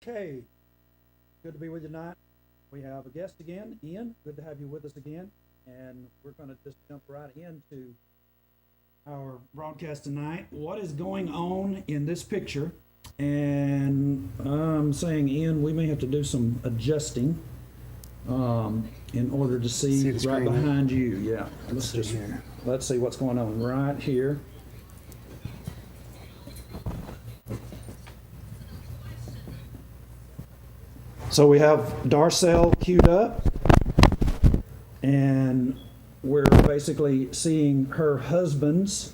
Okay, good to be with you tonight. We have a guest again, Ian. Good to have you with us again. And we're going to just jump right into our broadcast tonight. What is going on in this picture? And I'm saying, Ian, we may have to do some adjusting in order to see the right screen. behind you. Yeah, Let's see here. let's see what's going on right here. So we have Darcel queued up, and we're basically seeing her husband's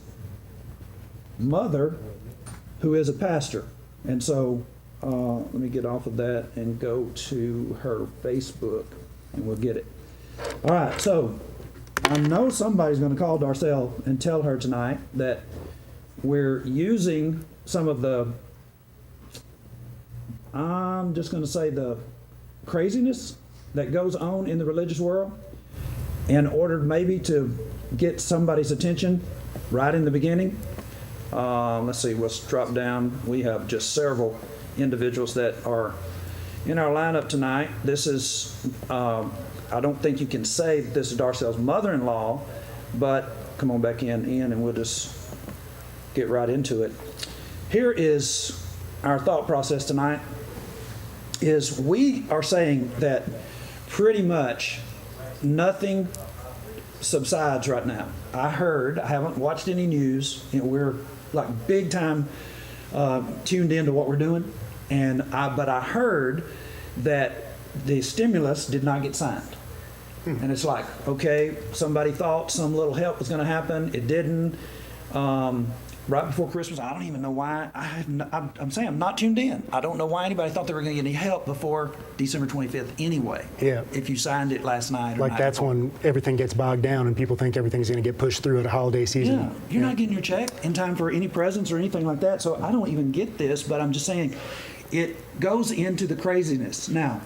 mother, who is a pastor. And so let me get off of that and go to her Facebook, and we'll get it. All right, so I know somebody's going to call Darcel and tell her tonight that we're using some of the, I'm just going to say, the craziness that goes on in the religious world in order maybe to get somebody's attention right in the beginning. Let's see, let's drop down. We have just several individuals that are in our lineup tonight. This is, I don't think you can say that this is Darcel's mother-in-law, but come on back in, Ian, and we'll just get right into it. Here is our thought process tonight. Is we are saying that pretty much nothing subsides right now. I haven't watched any news, and we're like big time tuned into what we're doing, but I heard that the stimulus did not get signed. And it's like, okay, somebody thought some little help was going to happen. It didn't. Right before Christmas, I don't even know why. I'm saying I'm not tuned in. I don't know why anybody thought they were going to get any help before December 25th anyway. Yeah. If you signed it last night. Or Like night that's before. when everything gets bogged down and people think everything's going to get pushed through at a holiday season. Yeah, you're not getting your check in time for any presents or anything like that. So I don't even get this, but I'm just saying it goes into the craziness. Now,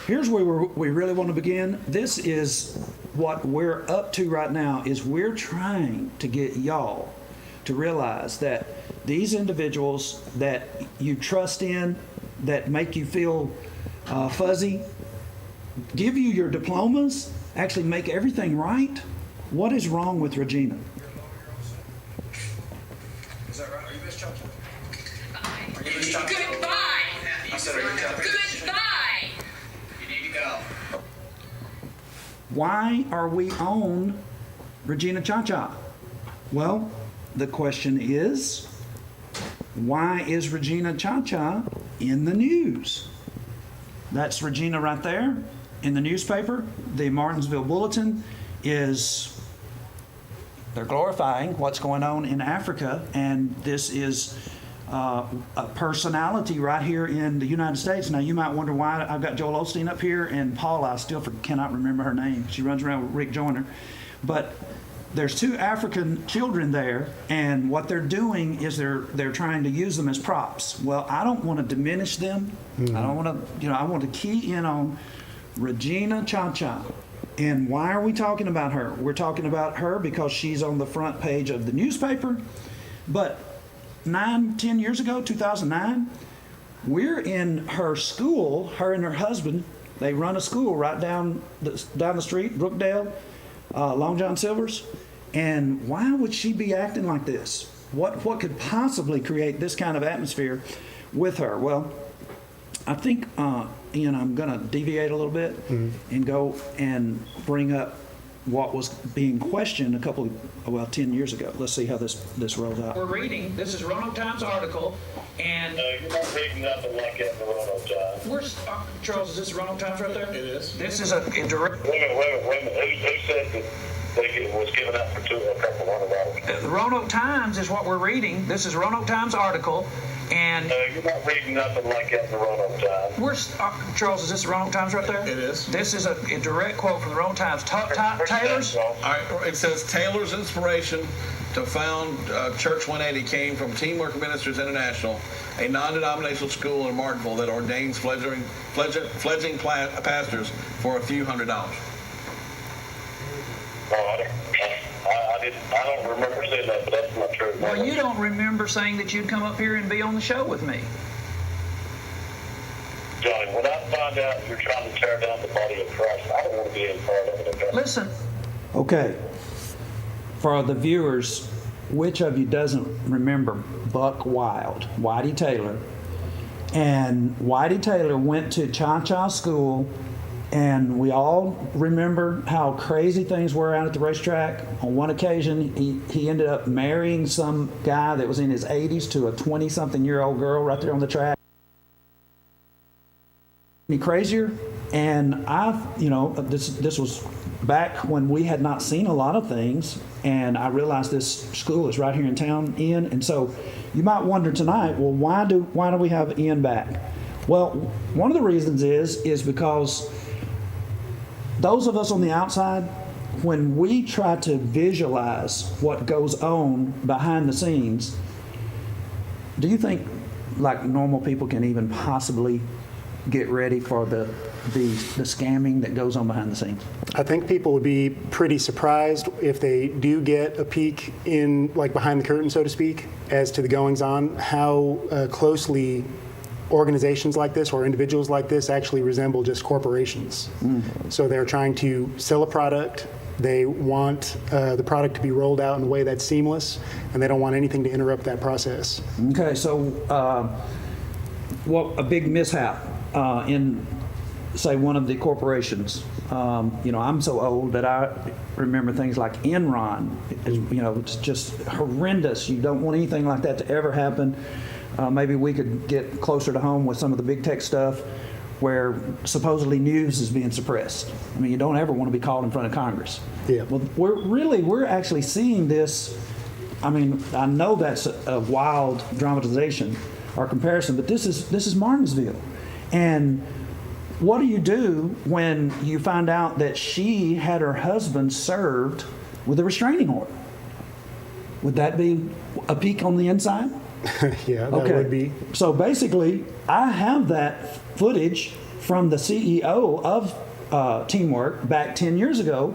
here's where we really want to begin. This is what we're up to right now, is we're trying to get y'all to realize that these individuals that you trust in, that make you feel fuzzy, give you your diplomas, actually make everything right. What is wrong with Regina? Is that right? Are you Miss Chunky? Goodbye. Are you Miss Chunky? Goodbye. I said, are you Goodbye. You need to go. Why are we on Regina Cha-Cha? Well, the question is, why is Regina Cha-Cha in the news? That's Regina right there in the newspaper. The Martinsville Bulletin they're glorifying what's going on in Africa, and this is a personality right here in the United States. Now, you might wonder why I've got Joel Osteen up here, and Paula, I still cannot remember her name. She runs around with Rick Joyner. But there's two African children there, and what they're doing is they're trying to use them as props. Well, I don't want to diminish them. I don't want to, I want to key in on Regina Cha-Cha. And why are we talking about her? We're talking about her because she's on the front page of the newspaper. But 10 years ago, 2009, we're in her school, her and her husband. They run a school right down the street, Brookdale, Long John Silver's. And why would she be acting like this? What could possibly create this kind of atmosphere with her? Well, I think, Ian, I'm going to deviate a little bit and go and bring up what was being questioned 10 years ago. Let's see how this rolls out. We're reading. This is Roanoke Times article, and You're not reading nothing like that in the Roanoke Times. where's Charles? Is this Roanoke Times right there? It is. This is a direct. Wait a minute. Who said that it was given out for a couple $100? The Roanoke Times is what we're reading. This is Roanoke Times article, and You're not reading nothing like that in the Roanoke Times. where's Charles? Is this the Roanoke Times right there? It is. This is a direct quote from the Roanoke Times. Taylor's. All right, it says Taylor's inspiration to found Church 180 came from Teamwork Ministers International, a non-denominational school in Martinsville that ordains fledgling pastors for a few $100s. I don't remember saying that, but that's not true. Well, you don't remember saying that you'd come up here and be on the show with me. find out you're trying to tear down the body of Christ. I don't want to be a part of it. Okay? Listen, Okay. For the viewers, which of you doesn't remember Buck Wild, Whitey Taylor? And Whitey Taylor went to Cha-Cha school, and we all remember how crazy things were out at the racetrack. On one occasion, he ended up marrying some guy that was in his 80s to a 20-something-year-old girl right there on the track. Any crazier? And this was back when we had not seen a lot of things, and I realized this school is right here in town, Ian. And so you might wonder tonight, well, why do we have Ian back? Well, one of the reasons is because those of us on the outside, when we try to visualize what goes on behind the scenes, do you think like normal people can even possibly get ready for the scamming that goes on behind the scenes? I think people would be pretty surprised if they do get a peek in, like behind the curtain, so to speak, as to the goings on, how closely organizations like this or individuals like this actually resemble just corporations. So they're trying to sell a product. They want the product to be rolled out in a way that's seamless, and they don't want anything to interrupt that process. Okay, so a big mishap in, say, one of the corporations. I'm so old that I remember things like Enron. It's just horrendous. You don't want anything like that to ever happen. Maybe we could get closer to home with some of the big tech stuff where supposedly news is being suppressed. I mean, you don't ever want to be called in front of Congress. Yeah. Well, we're actually seeing this. I mean, I know that's a wild dramatization or comparison, but this is Martinsville. And what do you do when you find out that she had her husband served with a restraining order? Would that be a peek on the inside? Yeah, that would be. So basically, I have that footage from the CEO of Teamwork back 10 years ago,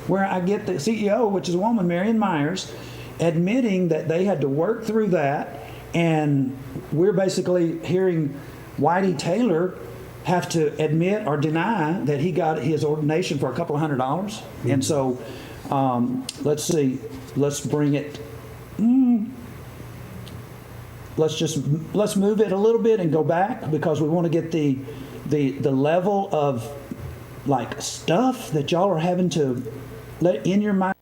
where I get the CEO, which is a woman, Marion Myers, admitting that they had to work through that, and we're basically hearing Whitey Taylor have to admit or deny that he got his ordination for a couple of $100. Mm-hmm. And so, let's see, let's bring it. Let's move it a little bit and go back, because we want to get the level of like stuff that y'all are having to let in your mind.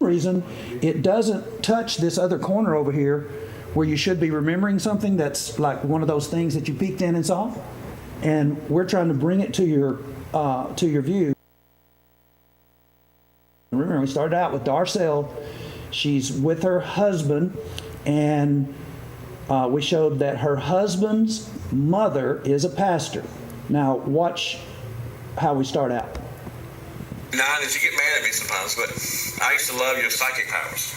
Reason it doesn't touch this other corner over here where you should be remembering something that's like one of those things that you peeked in and saw, and we're trying to bring it to your view. Remember, we started out with Darcel. She's with her husband, and we showed that her husband's mother is a pastor. Now watch how we start out. Nine is you get mad at me sometimes, but I used to love your psychic powers.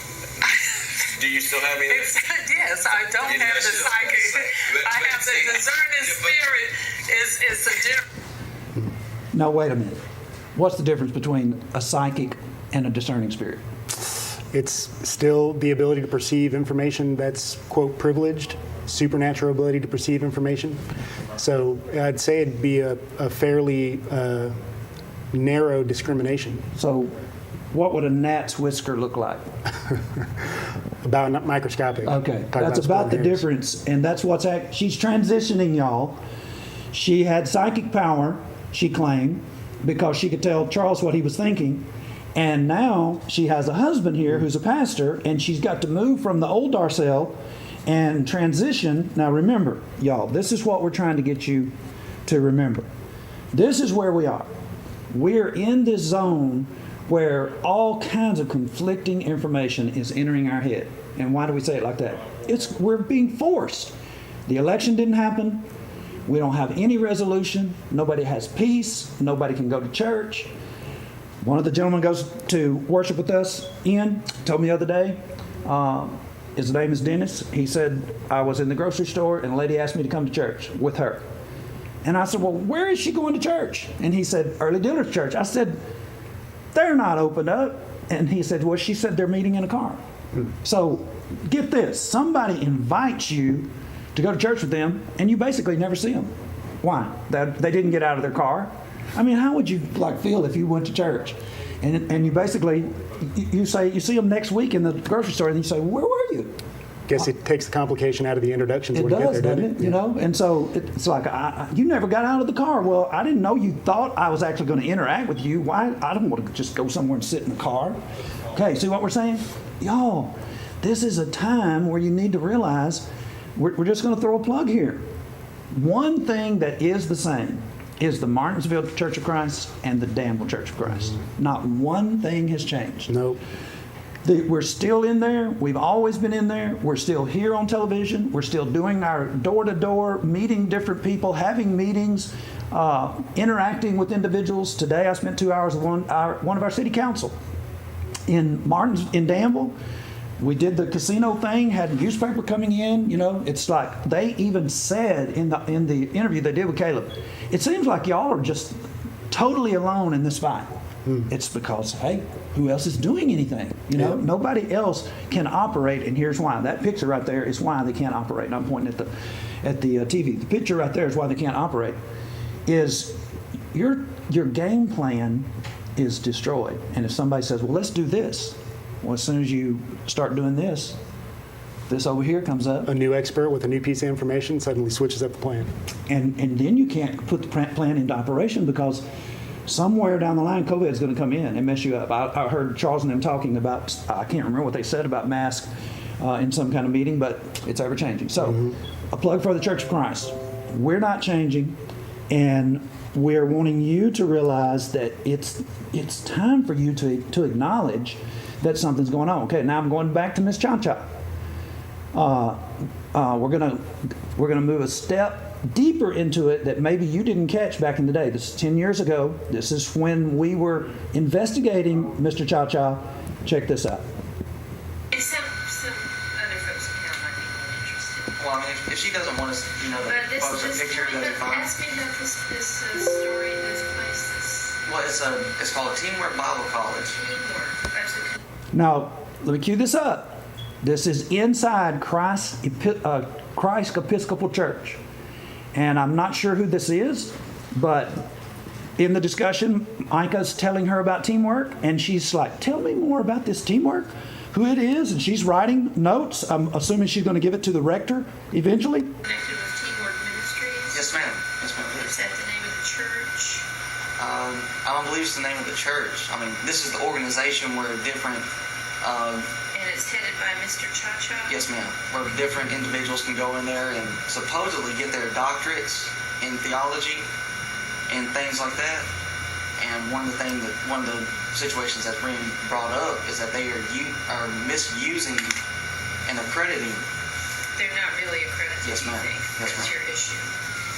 Do you still have any? Yes, I don't have the psychic. I have the discerning spirit. It's a different. Now wait a minute. What's the difference between a psychic and a discerning spirit? It's still the ability to perceive information that's, quote, privileged, supernatural ability to perceive information. So I'd say it'd be a fairly narrow discrimination. So what would a gnat's whisker look like? About microscopic. Okay, Talk that's about the hairs. difference, and that's what's she's transitioning, y'all. She had psychic power, she claimed, because she could tell Charles what he was thinking, and now she has a husband here who's a pastor, and she's got to move from the old Darcel and transition. Now remember, y'all, this is what we're trying to get you to remember. This is where we are. We're in this zone where all kinds of conflicting information is entering our head. And why do we say it like that? We're being forced. The election didn't happen. We don't have any resolution. Nobody has peace. Nobody can go to church. One of the gentlemen goes to worship with us, Ian, told me the other day, his name is Dennis. He said, I was in the grocery store and a lady asked me to come to church with her. And I said, well, where is she going to church? And he said, Early Dealers Church. I said, they're not opened up. And he said, well, she said they're meeting in a car. So get this, somebody invites you to go to church with them, and you basically never see them. Why? That they didn't get out of their car. I mean, how would you like feel if you went to church, and you basically you say you see them next week in the grocery store, and you say, where were you? Guess it takes the complication out of the introductions It when you get does, there, doesn't it? Yeah. You know, and so it's like you never got out of the car. Well, I didn't know you thought I was actually going to interact with you. Why? I don't want to just go somewhere and sit in the car. Okay, see what we're saying, y'all? This is a time where you need to realize we're just going to throw a plug here. One thing that is the same is the Martinsville Church of Christ and the Danville Church of Christ. Not one thing has changed. Nope. We're still in there. We've always been in there. We're still here on television. We're still doing our door-to-door, meeting different people, having meetings, interacting with individuals. Today I spent 2 hours with one of our city council in Danville. We did the casino thing, had a newspaper coming in. You know, it's like they even said in the interview they did with Caleb, it seems like y'all are just totally alone in this fight. It's because, hey, who else is doing anything? You know, nobody else can operate, and here's why. That picture right there is why they can't operate. And I'm pointing at the TV. The picture right there is why they can't operate. Is your game plan is destroyed. And if somebody says, well, let's do this. Well, as soon as you start doing this over here comes up. A new expert with a new piece of information suddenly switches up the plan. And then you can't put the plan into operation because somewhere down the line, COVID is going to come in and mess you up. I heard Charles and them talking about, I can't remember what they said about masks in some kind of meeting, but it's ever changing. So a plug for the Church of Christ. We're not changing, and we're wanting you to realize that it's time for you to acknowledge that something's going on. Okay, now I'm going back to Miss Cha-Cha. We're gonna move a step deeper into it that maybe you didn't catch back in the day. This is 10 years ago. This is when we were investigating Mr. Cha-Cha. Check this out. And some other folks in town might be more interested. Well, I mean, if she doesn't want us, you know, But to this post a picture, kind that's of, fine. ask me about this story, this place, Well, it's called Teamwork Bible College. this teamwork. That's a Now, let me cue this up. This is inside Christ Episcopal Church. And I'm not sure who this is, but in the discussion, Micah's telling her about teamwork, and she's like, tell me more about this teamwork, who it is, and she's writing notes. I'm assuming she's going to give it to the rector eventually. connected with Teamwork Ministries. Yes, ma'am. Yes, ma'am. Is that the name of the church? I don't believe it's the name of the church. I mean, this is the organization where different, And it's headed by Mr. Cha-Cha? yes, ma'am, where different individuals can go in there and supposedly get their doctorates in theology and things like that. And one of the situations that's being brought up is that they are misusing and accrediting. They're not really accredited, Yes, you ma'am. think? Yes, That's ma'am. your issue.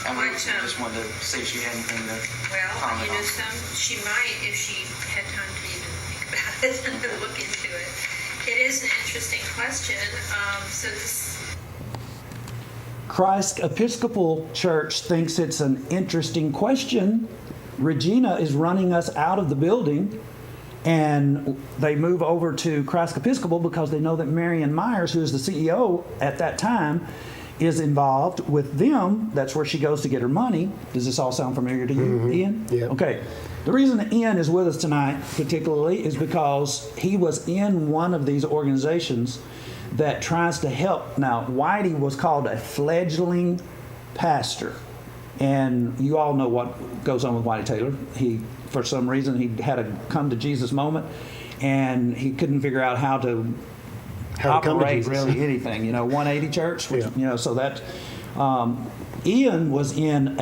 And we What, just wanted to see if she had anything to Well, comment you know, on. she might, if she had time to even think about it and look into it. It is an interesting question. So this, Christ Episcopal Church thinks it's an interesting question. Regina is running us out of the building, and they move over to Christ Episcopal because they know that Marion Myers, who is the CEO at that time, is involved with them. That's where she goes to get her money. Does this all sound familiar to you, Ian? Yeah. Okay. The reason that Ian is with us tonight, particularly, is because he was in one of these organizations that tries to help. Now, Whitey was called a fledgling pastor. And you all know what goes on with Whitey Taylor. He, for some reason, he had a come to Jesus moment, and he couldn't figure out how to How to come to operate Jesus. really anything. 180 church, which, Yeah. so that Ian was in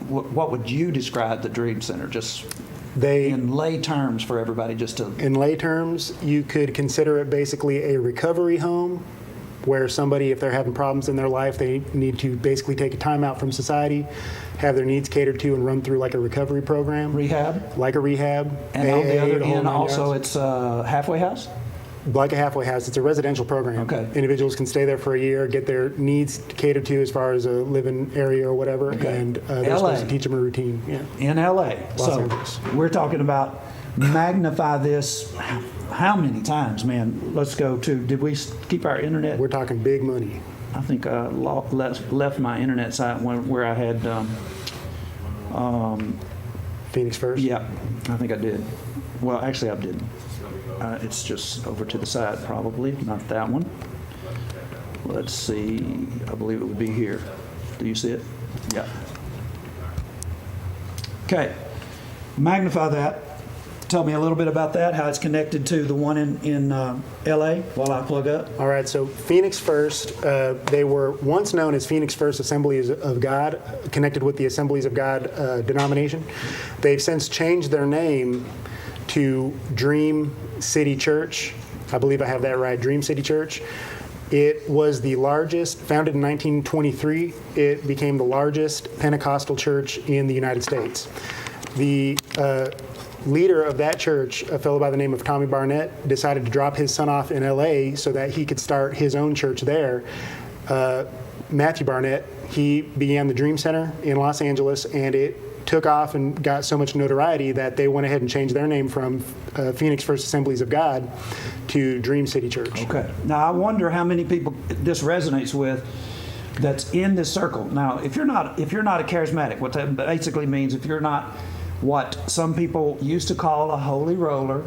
what would you describe the Dream Center? Just in lay terms for everybody, just to. In lay terms, you could consider it basically a recovery home where somebody, if they're having problems in their life, they need to basically take a time out from society, have their needs catered to, and run through like a recovery program. Rehab? Like a rehab. And on the AA, other the whole end, nine also, yards. it's a halfway house? Like a halfway house. It's a residential program. Okay. Individuals can stay there for a year, get their needs catered to as far as a living area or whatever, Okay. and they're LA. supposed to teach them a routine. Yeah. In LA. So Angeles. we're talking about magnify this how many times, man? Let's go to, did we keep our internet? We're talking big money. I think I left my internet site where I had. Phoenix First? Yeah, I think I did. Well, actually, I didn't. It's just over to the side, probably, not that one. Let's see. I believe it would be here. Do you see it? Yeah. Okay. Magnify that. Tell me a little bit about that, how it's connected to the one in L.A. while I plug up. All right, so Phoenix First, they were once known as Phoenix First Assemblies of God, connected with the Assemblies of God denomination. They've since changed their name to Dream City Church. I believe I have that right, Dream City Church. It was the largest, founded in 1923. It became the largest Pentecostal church in the United States. The leader of that church, a fellow by the name of Tommy Barnett, decided to drop his son off in L.A. so that he could start his own church there. Matthew Barnett, he began the Dream Center in Los Angeles, and it took off and got so much notoriety that they went ahead and changed their name from Phoenix First Assemblies of God to Dream City Church. Okay. Now, I wonder how many people this resonates with that's in this circle. Now, if you're not a charismatic, what that basically means, if you're not what some people used to call a holy roller,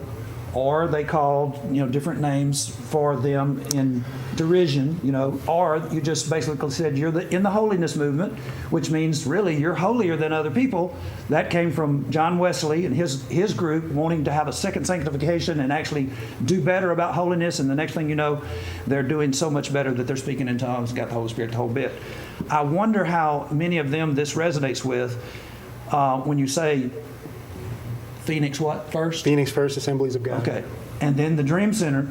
or they called, different names for them in derision, or you just basically said you're in the holiness movement, which means really you're holier than other people. That came from John Wesley and his group wanting to have a second sanctification and actually do better about holiness. And the next thing you know, they're doing so much better that they're speaking in tongues, got the Holy Spirit, the whole bit. I wonder how many of them this resonates with when you say Phoenix what first? Phoenix First Assemblies of God. Okay. And then the Dream Center.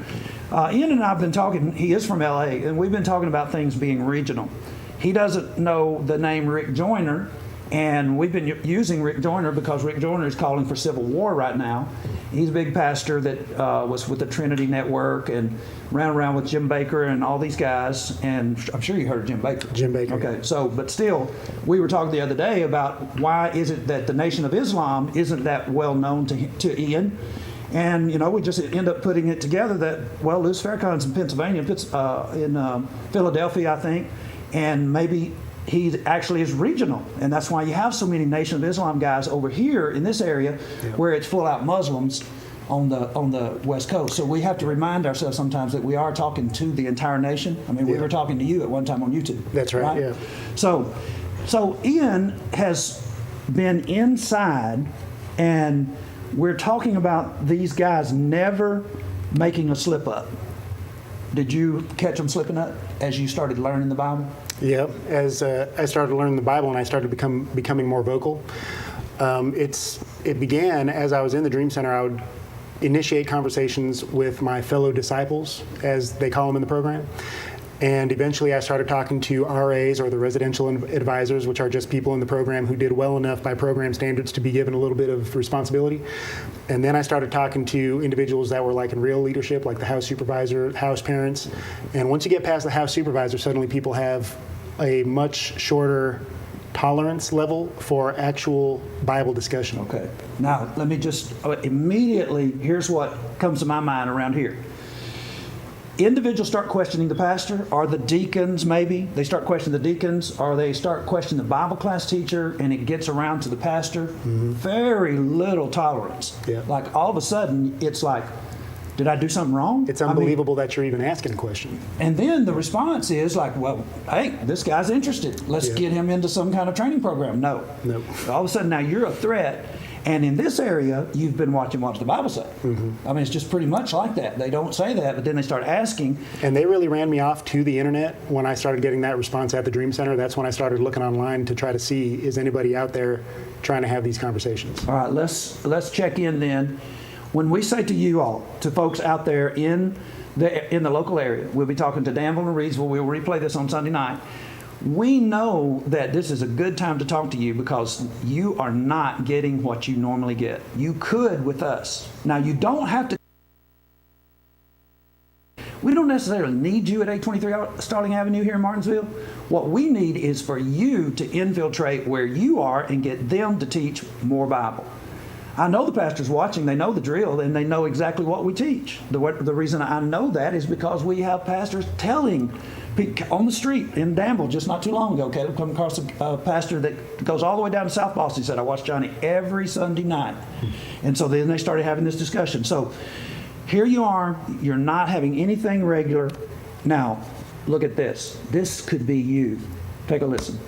Ian and I have been talking, he is from LA, and we've been talking about things being regional. He doesn't know the name Rick Joyner, and we've been using Rick Joyner because Rick Joyner is calling for civil war right now. He's a big pastor that was with the Trinity Network and ran around with Jim Baker and all these guys. And I'm sure you heard of Jim Baker. Jim Baker. Okay, so, but still, we were talking the other day about why is it that the Nation of Islam isn't that well known to Ian. And, we just end up putting it together that, well, Louis Farrakhan's in Pennsylvania, in Philadelphia, I think, and maybe he actually is regional, and that's why you have so many Nation of Islam guys over here in this area, where it's full out Muslims on the West Coast. So we have to remind ourselves sometimes that we are talking to the entire nation. I mean, we were talking to you at one time on YouTube. That's right. Yeah. So Ian has been inside, and we're talking about these guys never making a slip up. Did you catch them slipping up as you started learning the Bible? Yeah, as I started learning the Bible and I started becoming more vocal, it began as I was in the Dream Center. I would initiate conversations with my fellow disciples, as they call them in the program. And eventually I started talking to RAs, or the residential advisors, which are just people in the program who did well enough by program standards to be given a little bit of responsibility. And then I started talking to individuals that were like in real leadership, like the house supervisor, house parents. And once you get past the house supervisor, suddenly people have a much shorter tolerance level for actual Bible discussion. Okay. Now, let me just immediately, here's what comes to my mind around here. Individuals start questioning the pastor, or the deacons maybe. They start questioning the deacons, or they start questioning the Bible class teacher, and it gets around to the pastor. Mm-hmm. Very little tolerance. Yeah. Like all of a sudden, it's like, did I do something wrong? It's unbelievable that you're even asking a question. And then the response is like, well, hey, this guy's interested. Let's get him into some kind of training program. No. Nope. All of a sudden now you're a threat. And in this area, you've been watching what the Bible say. Mm-hmm. I mean, it's just pretty much like that. They don't say that, but then they start asking. And they really ran me off to the internet when I started getting that response at the Dream Center. That's when I started looking online to try to see, is anybody out there trying to have these conversations? All right, let's check in then. When we say to you all, to folks out there in the local area, we'll be talking to Danville and Reedsville. We'll replay this on Sunday night. We know that this is a good time to talk to you because you are not getting what you normally get. You could with us. Now, you don't have to. We don't necessarily need you at 823 Starling Avenue here in Martinsville. What we need is for you to infiltrate where you are and get them to teach more Bible. I know the pastor's watching, they know the drill, and they know exactly what we teach. The reason I know that is because we have pastors telling people on the street in Danville just not too long ago. Caleb come across a pastor that goes all the way down to South Boston. He said, I watch Johnny every Sunday night. And so then they started having this discussion. So here you are, you're not having anything regular. Now, look at this. This could be you. Take a listen.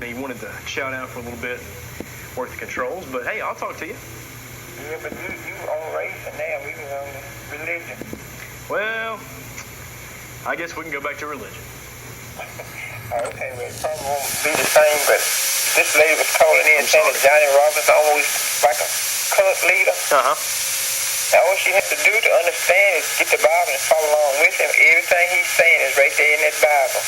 He wanted to shout out for a little bit, work the controls, but hey, I'll talk to you. Yeah, but you on race and now we was on religion. Well, I guess we can go back to religion. Okay, well, it probably won't be the same, but this lady was calling in saying that Johnny Robertson almost like a cult leader. Now, all she has to do to understand is get the Bible and follow along with him. Everything he's saying is right there in that Bible.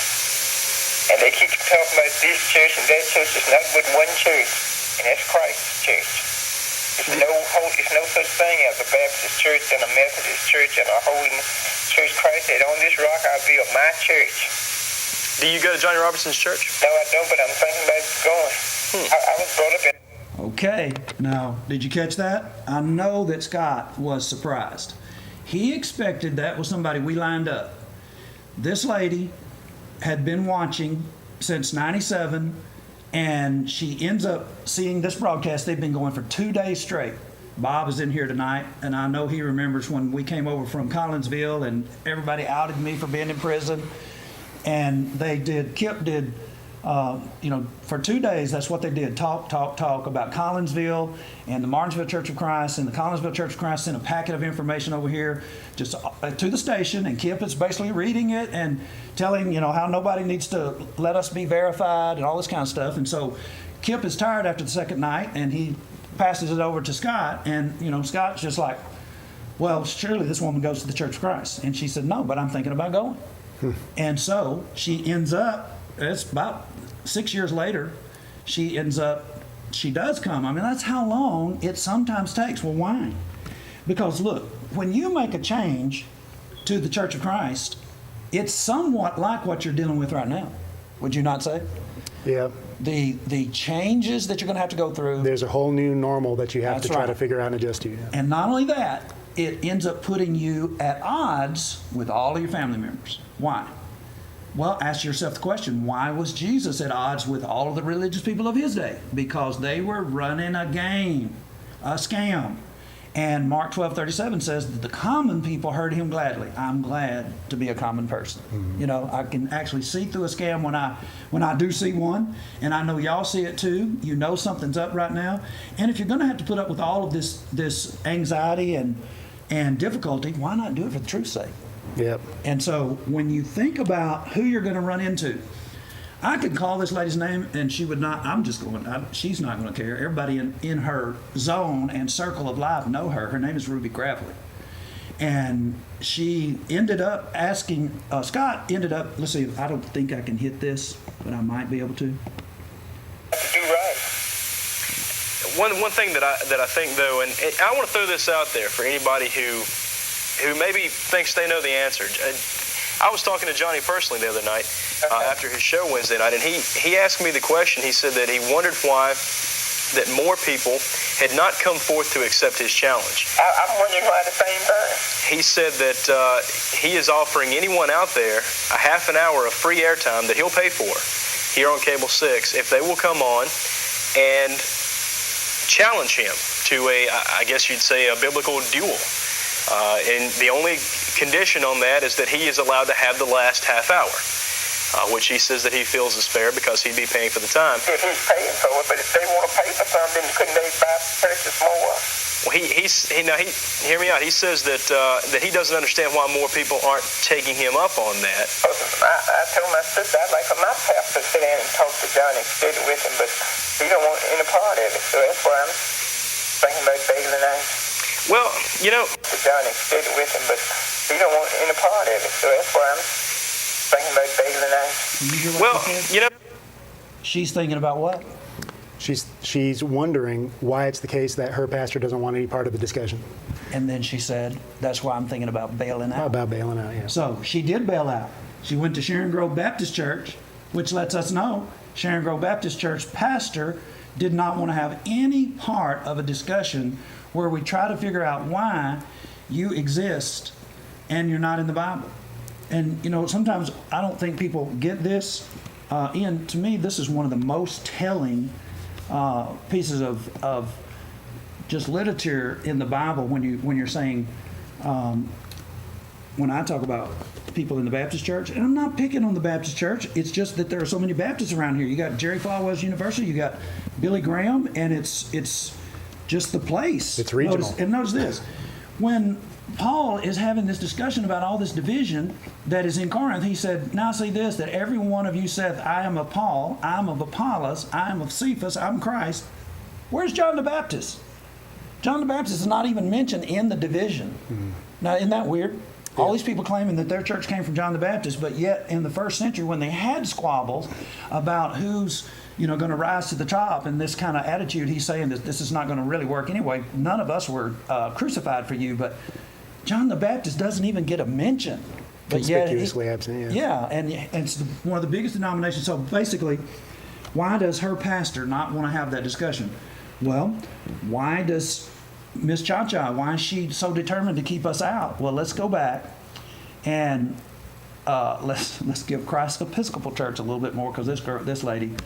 And they keep talking about this church and that church. It's not but one church, and that's Christ's church. It's no such thing as a Baptist church and a Methodist church and a Holy Church. Christ said, on this rock I'll build my church. Do you go to Johnny Robertson's church? No, I don't, but I'm thinking about going. I was brought up in... Okay, now, did you catch that? I know that Scott was surprised. He expected that was somebody we lined up. This lady had been watching since 97, and she ends up seeing this broadcast. They've been going for 2 days straight. Bob is in here tonight, and I know he remembers when we came over from Collinsville and everybody outed me for being in prison. And Kip did, for 2 days, that's what they did. Talk about Collinsville and the Martinsville Church of Christ. And the Collinsville Church of Christ sent a packet of information over here just to the station. And Kip is basically reading it and telling, how nobody needs to let us be verified and all this kind of stuff. And so Kip is tired after the second night, and he passes it over to Scott. And, Scott's just like, well, surely this woman goes to the Church of Christ. And she said, no, but I'm thinking about going. And so she ends up, it's about 6 years later, she does come. I mean, that's how long it sometimes takes. Well, why? Because look, when you make a change to the Church of Christ, it's somewhat like what you're dealing with right now. Would you not say? Yeah. The changes that you're going to have to go through. There's a whole new normal that you have That's to try right. to figure out and adjust to. Yeah. And not only that, it ends up putting you at odds with all of your family members. Why? Well, ask yourself the question, why was Jesus at odds with all of the religious people of his day? Because they were running a game, a scam. And Mark 12:37 says that the common people heard him gladly. I'm glad to be a common person. Mm-hmm. I can actually see through a scam when I do see one, and I know y'all see it too. You know something's up right now. And if you're going to have to put up with all of this anxiety and difficulty, why not do it for the truth's sake? Yep. And so when you think about who you're going to run into, I could call this lady's name and she would not, she's not going to care. Everybody in her zone and circle of life know her. Her name is Ruby Gravely. And she ended up asking, Scott ended up, let's see, I don't think I can hit this, but I might be able to. One thing that I think though, and I want to throw this out there for anybody who maybe thinks they know the answer. I was talking to Johnny personally the other night after his show Wednesday night, and he asked me the question. He said that he wondered why that more people had not come forth to accept his challenge. I'm wondering why the same thing. He said that he is offering anyone out there a half an hour of free airtime that he'll pay for here on Cable 6 if they will come on and challenge him to I guess you'd say, a biblical duel. And the only condition on that is that he is allowed to have the last half hour, which he says that he feels is fair because he'd be paying for the time. If he's paying for it, but if they want to pay for something, couldn't they purchase more? Well, hear me out. He says that he doesn't understand why more people aren't taking him up on that. I told my sister I'd like for my pastor to sit down and talk to Johnny, sit with him, but he don't want any part of it. So that's why I'm thinking about bailing out. Well, Johnny sit with him, but he don't want any part of it. So that's why I'm thinking about bailing out. She's thinking about what? She's wondering why it's the case that her pastor doesn't want any part of the discussion. And then she said, that's why I'm thinking about bailing out. About bailing out, yeah. So she did bail out. She went to Sharon Grove Baptist Church, which lets us know Sharon Grove Baptist Church pastor did not want to have any part of a discussion where we try to figure out why you exist and you're not in the Bible. And, sometimes I don't think people get this. And to me, this is one of the most telling pieces of just literature in the Bible when you're saying, when I talk about people in the Baptist church, and I'm not picking on the Baptist church, it's just that there are so many Baptists around here. You got Jerry Falwell's University, you got Billy Graham, and it's just the place. It's regional. Notice this. When Paul is having this discussion about all this division that is in Corinth, he said, now see this, that every one of you saith, I am of Paul, I am of Apollos, I am of Cephas, I'm Christ. Where's John the Baptist? John the Baptist is not even mentioned in the division. Mm-hmm. Now, isn't that weird? Yeah. All these people claiming that their church came from John the Baptist, but yet in the first century when they had squabbles about who's going to rise to the top and this kind of attitude, he's saying that this is not going to really work anyway. None of us were crucified for you, but John the Baptist doesn't even get a mention. But conspicuously absent, yeah. Yeah, and it's one of the biggest denominations. So basically, why does her pastor not want to have that discussion? Well, why does Miss Cha-Cha, why is she so determined to keep us out? Well, let's go back and let's give Christ Episcopal Church a little bit more, because this lady,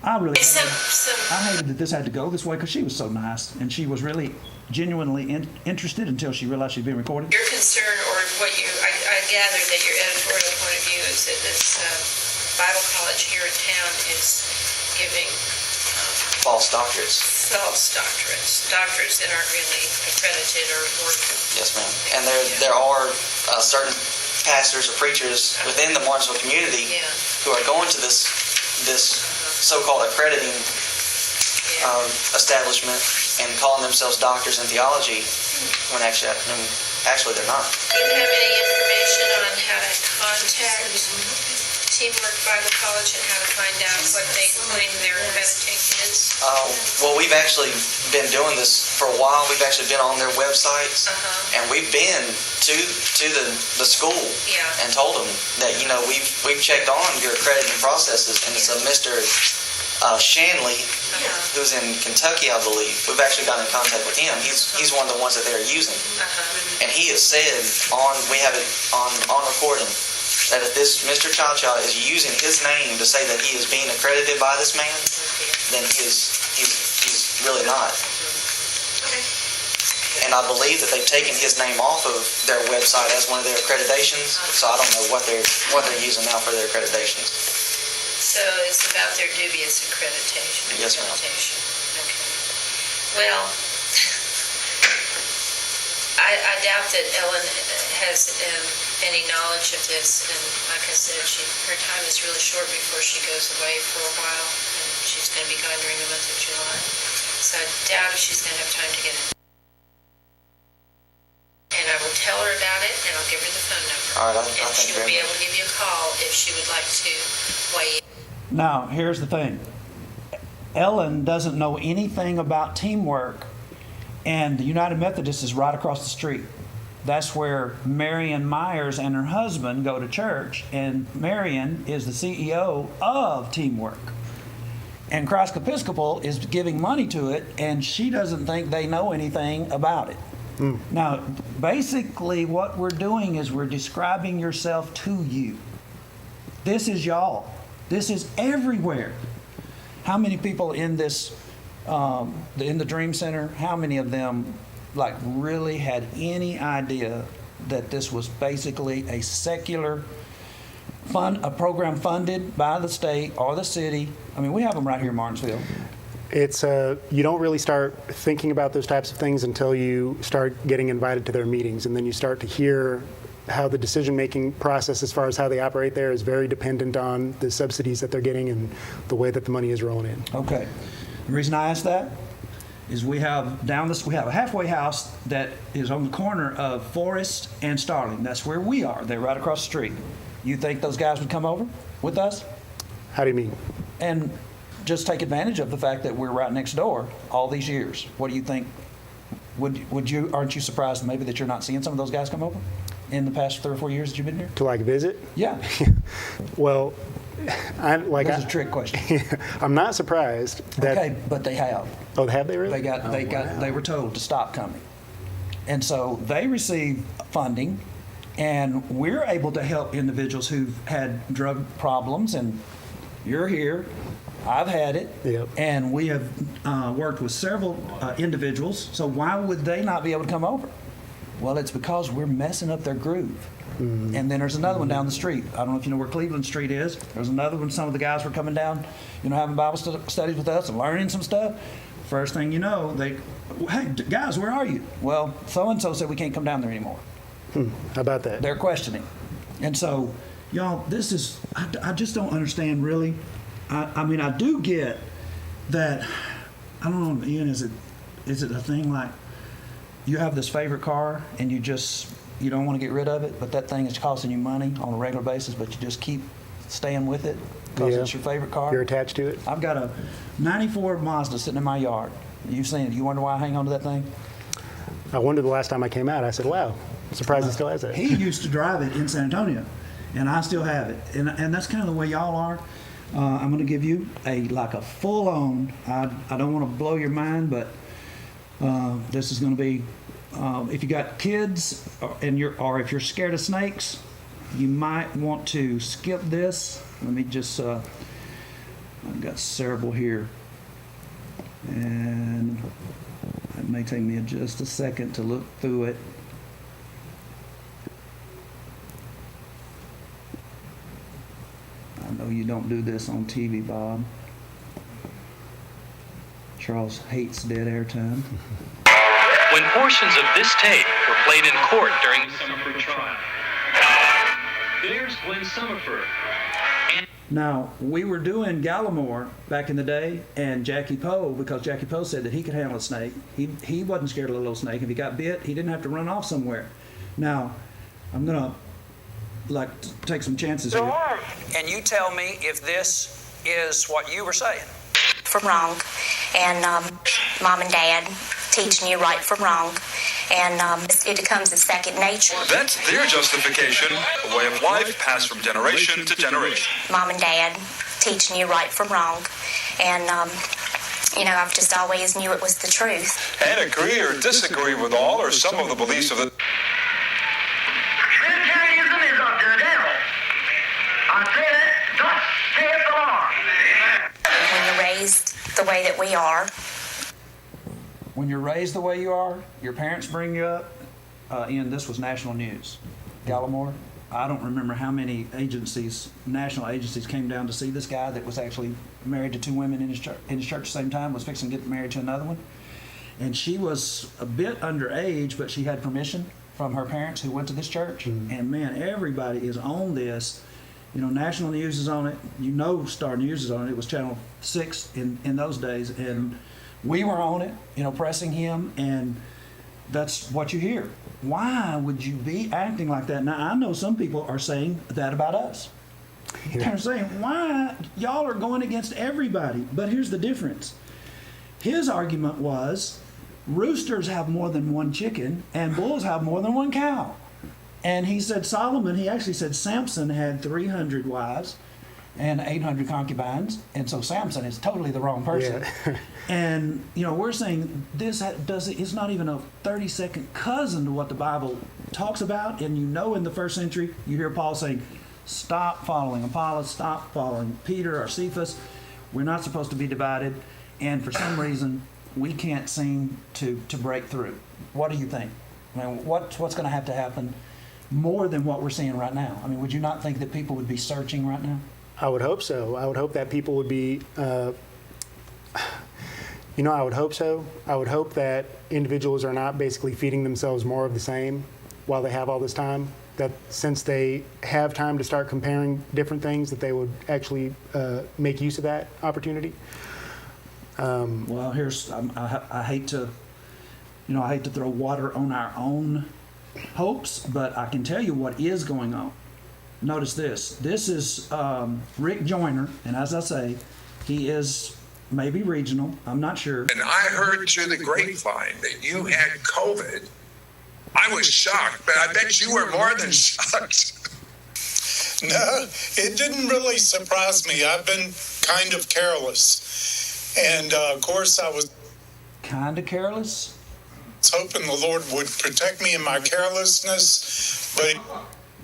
I hated that this had to go this way because she was so nice and she was really genuinely interested until she realized she'd been recorded. Your concern, or what I gather that your editorial point of view is that this Bible college here in town is giving false doctorates. Doctorates that aren't really accredited or Yes, ma'am. And there are certain pastors or preachers within the Martinsville community who are going to this so-called accrediting establishment and calling themselves doctors in theology when actually they're not. Do you have any information on how to contact Teamwork Bible College and how to find out what they claim their accreditation is? Well, we've actually been doing this for a while. We've actually been on their websites, and we've been to the school and told them that we've checked on your accrediting processes, and it's a Mr. Shanley, who's in Kentucky, I believe. We've actually got in contact with him. He's one of the ones that they're using, and he has said we have it on recording, that if this Mr. Cha-Cha is using his name to say that he is being accredited by this man, then he's really not. And I believe that they've taken his name off of their website as one of their accreditations, so I don't know what they're using now for their accreditations. So it's about their dubious accreditation. Yes, ma'am. Okay. Well, I doubt that Ellen has any knowledge of this, and like I said, her time is really short before she goes away for a while, and she's going to be gone during the month of July. So I doubt if she's going to have time to get it. And I will tell her about it, and I'll give her the phone number. All right, and she will be able to give you a call if she would like to weigh in. Now, here's the thing. Ellen doesn't know anything about teamwork, and the United Methodist is right across the street. That's where Marion Myers and her husband go to church, and Marion is the CEO of Teamwork. And Christ Episcopal is giving money to it, and she doesn't think they know anything about it. Now, basically what we're doing is we're describing yourself to you. This is y'all. This is everywhere. How many people in this, in the Dream Center, how many of them really had any idea that this was basically a secular a program funded by the state or the city? I mean, we have them right here in Martinsville. It's you don't really start thinking about those types of things until you start getting invited to their meetings, and then you start to hear how the decision-making process as far as how they operate there is very dependent on the subsidies that they're getting and the way that the money is rolling in. Okay. The reason I asked that is we have a halfway house that is on the corner of Forest and Starling. That's where we are. They're right across the street. You think those guys would come over with us? How do you mean? And just take advantage of the fact that we're right next door all these years. What do you think? Aren't you surprised maybe that you're not seeing some of those guys come over in the past 3 or 4 years that you've been here? To visit? Yeah. Well, That's a trick question. I'm not surprised that. Okay, but they have. Oh, have they really? They were told to stop coming. And so they receive funding, and we're able to help individuals who've had drug problems, and you're here. I've had it, Yep. and we have worked with several individuals, so why would they not be able to come over? Well, it's because we're messing up their groove. Mm-hmm. And then there's another one down the street. I don't know if you know where Cleveland Street is. There's another one. Some of the guys were coming down, having Bible studies with us and learning some stuff. First thing you know, hey, guys, where are you? Well, so-and-so said we can't come down there anymore. How about that? They're questioning. And so, y'all, this is, I just don't understand really. I mean, I do get that, I don't know, Ian, is it a thing like you have this favorite car and you don't want to get rid of it, but that thing is costing you money on a regular basis, but you just keep staying with it because it's your favorite car? You're attached to it? I've got a 94 Mazda sitting in my yard. You've seen it. You wonder why I hang on to that thing? I wondered the last time I came out. I said, wow, I'm surprised it still has that. He used to drive it in San Antonio, and I still have it. And that's kind of the way y'all are. I'm going to give you a full-on, I don't want to blow your mind, but this is going to be, if you got kids or if you're scared of snakes, you might want to skip this. Let me just, I've got several here. And it may take me just a second to look through it. I know you don't do this on TV, Bob. Charles hates dead air time. When portions of this tape were played in court during the Summerford trial, there's Glenn Summerford. Now, we were doing Gallimore back in the day, and Jackie Poe, because Jackie Poe said that he could handle a snake. He wasn't scared of a little snake. If he got bit, he didn't have to run off somewhere. Now, I'm going to take some chances here. And you tell me if this is what you were saying. From wrong, and mom and dad teaching you right from wrong, and it becomes a second nature. That's their justification, a way of life passed from generation to generation. Mom and dad teaching you right from wrong, and I've just always knew it was the truth. And agree or disagree with all or some of the beliefs of the... Trinitarianism is of the devil. I say that, thus saith the Lord. When you're raised the way that we are. When you're raised the way you are, your parents bring you up. Ian, this was national news. Gallimore, I don't remember how many national agencies came down to see this guy that was actually married to two women in his church at the same time, was fixing to get married to another one. And she was a bit underage, but she had permission from her parents who went to this church. Mm-hmm. And man, everybody is on this. National News is on it. Star News is on it. It was Channel 6 in those days. And we were on it, pressing him. And that's what you hear. Why would you be acting like that? Now, I know some people are saying that about us. Yeah. They're saying, why? Y'all are going against everybody. But here's the difference. His argument was, roosters have more than one chicken, and bulls have more than one cow. And he said he actually said Samson had 300 wives and 800 concubines, and so Samson is totally the wrong person. Yeah. And, we're saying this is not even a 30-second cousin to what the Bible talks about. And in the first century, you hear Paul saying, stop following Apollos, stop following Peter or Cephas. We're not supposed to be divided. And for some reason, we can't seem to break through. What do you think? What's going to have to happen more than what we're seeing right now? Would you not think that people would be searching right now? I would hope so. I would hope that people would be, I would hope so. I would hope that individuals are not basically feeding themselves more of the same while they have all this time. That since they have time to start comparing different things, that they would actually make use of that opportunity. Well, I hate to throw water on our own hopes, but I can tell you what is going on. Notice this. This is Rick Joyner, and as I say, he is maybe regional. I'm not sure. And I heard through the grapevine that you had COVID. I was shocked, but I bet you were more than shocked. No, it didn't really surprise me. I've been kind of careless. And of course, I was Kind of careless? hoping the Lord would protect me in my carelessness. But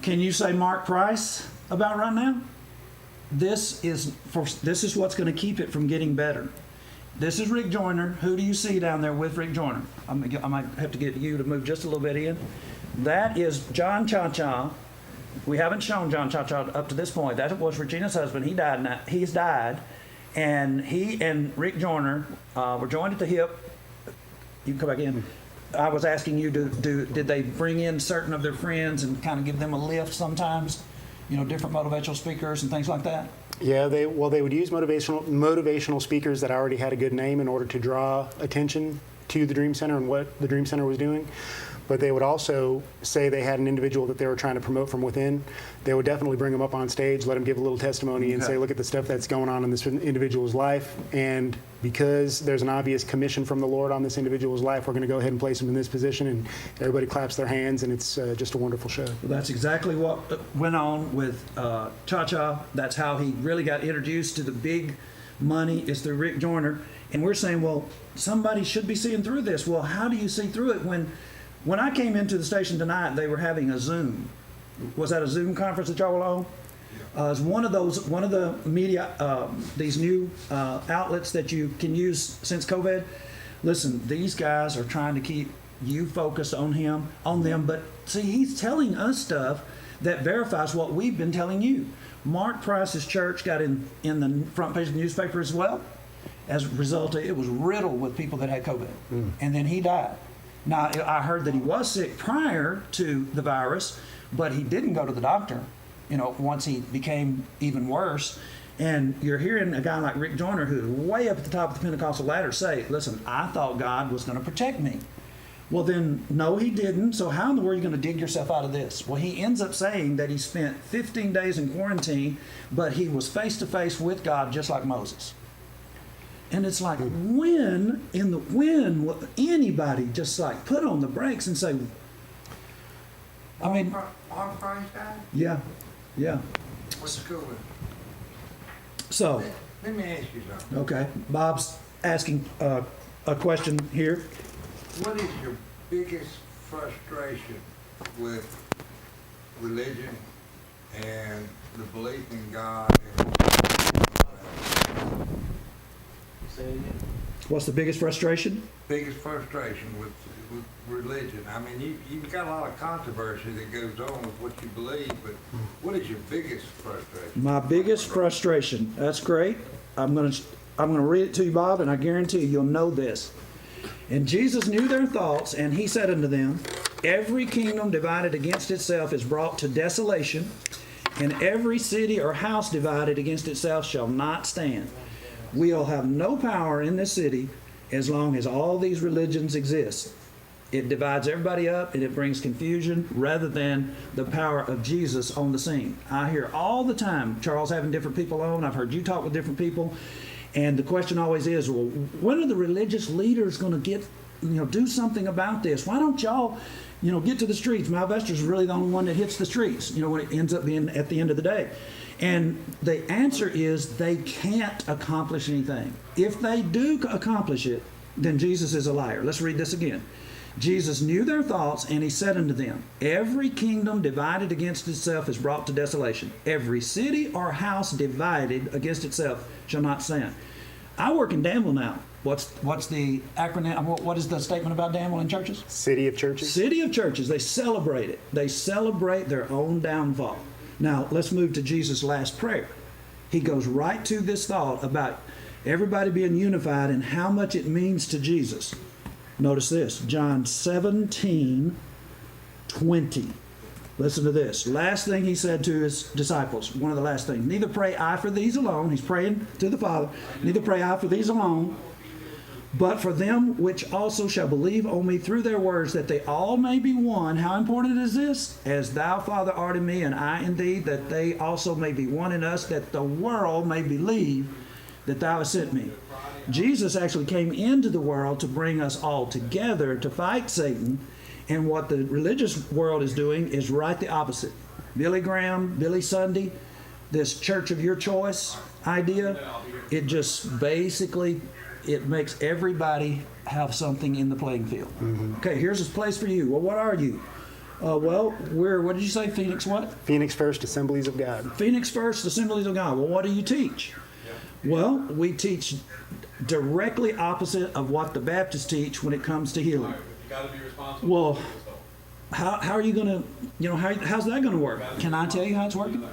Can you say Mark Price about right now? This is what's going to keep it from getting better. This is Rick Joyner. Who do you see down there with Rick Joyner? I might have to get you to move just a little bit in. That is John Cha-Cha. We haven't shown John Cha-Cha up to this point. That was Regina's husband. He died now. He's died. And he and Rick Joyner were joined at the hip. You can come back in. I was asking you, did they bring in certain of their friends and kind of give them a lift sometimes? You know, different motivational speakers and things like that? Yeah, they would use motivational speakers that already had a good name in order to draw attention to the Dream Center and what the Dream Center was doing. But they would also say they had an individual that they were trying to promote from within. They would definitely bring them up on stage, let them give a little testimony and say, look at the stuff that's going on in this individual's life. And because there's an obvious commission from the Lord on this individual's life, we're going to go ahead and place him in this position. And everybody claps their hands, and it's just a wonderful show. Well, that's exactly what went on with Cha-Cha. That's how he really got introduced to the big money, is through Rick Joyner. And we're saying, well, somebody should be seeing through this. Well, how do you see through it when I came into the station tonight, they were having a Zoom. Was that a Zoom conference that y'all were on? It's one of the media, these new outlets that you can use since COVID. Listen, these guys are trying to keep you focused on them, but see, he's telling us stuff that verifies what we've been telling you. Mark Price's church got in the front page of the newspaper as well. As a result, it was riddled with people that had COVID, and then he died. Now, I heard that he was sick prior to the virus, but he didn't go to the doctor, once he became even worse. And you're hearing a guy like Rick Joyner, who's way up at the top of the Pentecostal ladder, say, listen, I thought God was going to protect me. Well, then, no, he didn't. So how in the world are you going to dig yourself out of this? Well, he ends up saying that he spent 15 days in quarantine, but he was face-to-face with God just like Moses. And it's like, when will anybody just like put on the brakes and say, Mark Price died? Yeah. What's the COVID? So, let me ask you something. Okay, Bob's asking a question here. What is your biggest frustration with religion and the belief in God? What's the biggest frustration? Biggest frustration with religion. I mean, you've got a lot of controversy that goes on with what you believe, but what is your biggest frustration? My biggest frustration. That's great. I'm gonna read it to you, Bob, and I guarantee you'll know this. And Jesus knew their thoughts, and he said unto them, every kingdom divided against itself is brought to desolation, and every city or house divided against itself shall not stand. We'll have no power in this city as long as all these religions exist. It divides everybody up and it brings confusion rather than the power of Jesus on the scene. I hear all the time Charles having different people on. I've heard you talk with different people. And the question always is, well, when are the religious leaders going to do something about this? Why don't y'all, get to the streets? Malvester's really the only one that hits the streets, when it ends up being at the end of the day. And the answer is they can't accomplish anything. If they do accomplish it, then Jesus is a liar. Let's read this again. Jesus knew their thoughts, and he said unto them, every kingdom divided against itself is brought to desolation. Every city or house divided against itself shall not stand. I work in Danville now. What's the acronym? What is the statement about Danville in churches? City of churches. City of churches. They celebrate it. They celebrate their own downfall. Now, let's move to Jesus' last prayer. He goes right to this thought about everybody being unified and how much it means to Jesus. Notice this, John 17:20. Listen to this. Last thing he said to his disciples, one of the last things. Neither pray I for these alone. He's praying to the Father. Neither pray I for these alone, but for them which also shall believe on me through their words, that they all may be one. How important is this? As thou, Father, art in me, and I in thee, that they also may be one in us, that the world may believe that thou hast sent me. Jesus actually came into the world to bring us all together to fight Satan, and what the religious world is doing is right the opposite. Billy Graham, Billy Sunday, this church of your choice idea, it just basically, it makes everybody have something in the playing field. Okay, here's this place for you. Well, what are you? Well, what did you say, Phoenix what? Phoenix First Assemblies of God. Phoenix First Assemblies of God. Well, what do you teach? Well, we teach directly opposite of what the Baptists teach when it comes to healing. Well, how are you going to, how's that going to work? Can I tell you how it's working?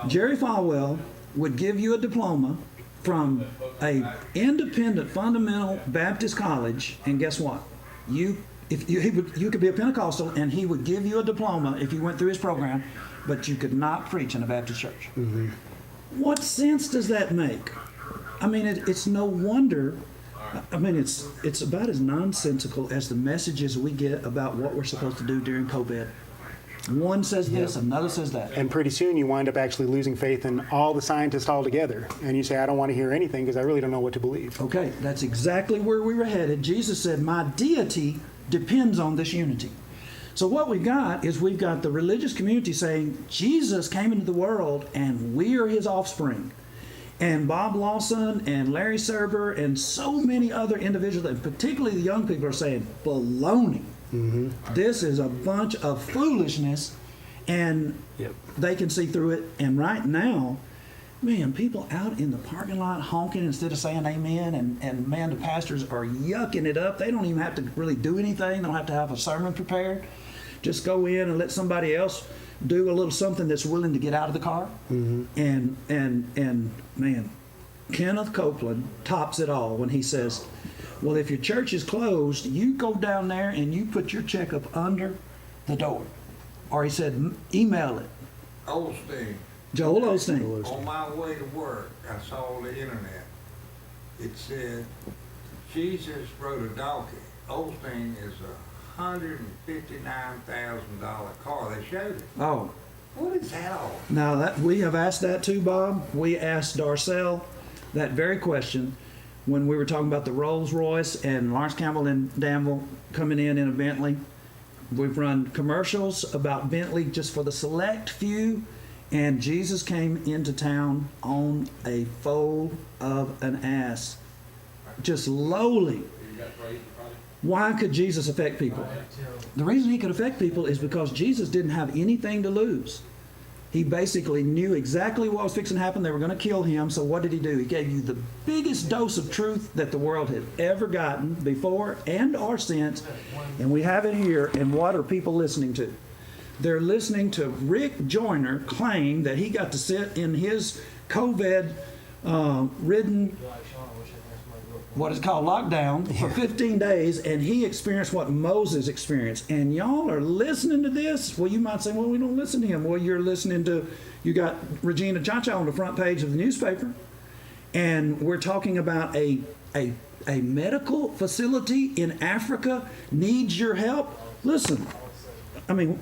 Jerry Falwell would give you a diploma from a independent fundamental Baptist college, and guess what? You could be a Pentecostal, and he would give you a diploma if you went through his program, but you could not preach in a Baptist church. What sense does that make? I mean, it's no wonder. I mean, it's about as nonsensical as the messages we get about what we're supposed to do during COVID. One says this, another says that. And pretty soon you wind up actually losing faith in all the scientists altogether. And you say, I don't want to hear anything because I really don't know what to believe. Okay, that's exactly where we were headed. Jesus said, my deity depends on this unity. So what we've got the religious community saying, Jesus came into the world and we are his offspring. And Bob Lawson and Larry Serber and so many other individuals, and particularly the young people, are saying, baloney. This is a bunch of foolishness, and they can see through it. And right now, man, people out in the parking lot honking instead of saying amen, and man, the pastors are yucking it up. They don't even have to really do anything. They don't have to have a sermon prepared. Just go in and let somebody else do a little something that's willing to get out of the car. And man, Kenneth Copeland tops it all when he says, well, if your church is closed, you go down there and you put your checkup under the door. Or he said, email it. Osteen. Joel Osteen. On my way to work, I saw on the internet. It said, Jesus wrote a donkey. Osteen is a $159,000 car. They showed it. Oh. What is that all? Now, we have asked that too, Bob. We asked Darcel that very question when we were talking about the Rolls Royce and Lawrence Campbell and Danville coming in a Bentley. We've run commercials about Bentley just for the select few, and Jesus came into town on a foal of an ass, just lowly. Why could Jesus affect people? The reason he could affect people is because Jesus didn't have anything to lose. He basically knew exactly what was fixing to happen. They were going to kill him. So what did he do? He gave you the biggest dose of truth that the world had ever gotten before and or since. And we have it here. And what are people listening to? They're listening to Rick Joyner claim that he got to sit in his COVID-ridden, what is called lockdown, for 15 days, and he experienced what Moses experienced. And y'all are listening to this? Well, you might say, well, we don't listen to him. Well, you're listening to, you got Regina Chacha on the front page of the newspaper, and we're talking about a medical facility in Africa needs your help. Listen, I mean,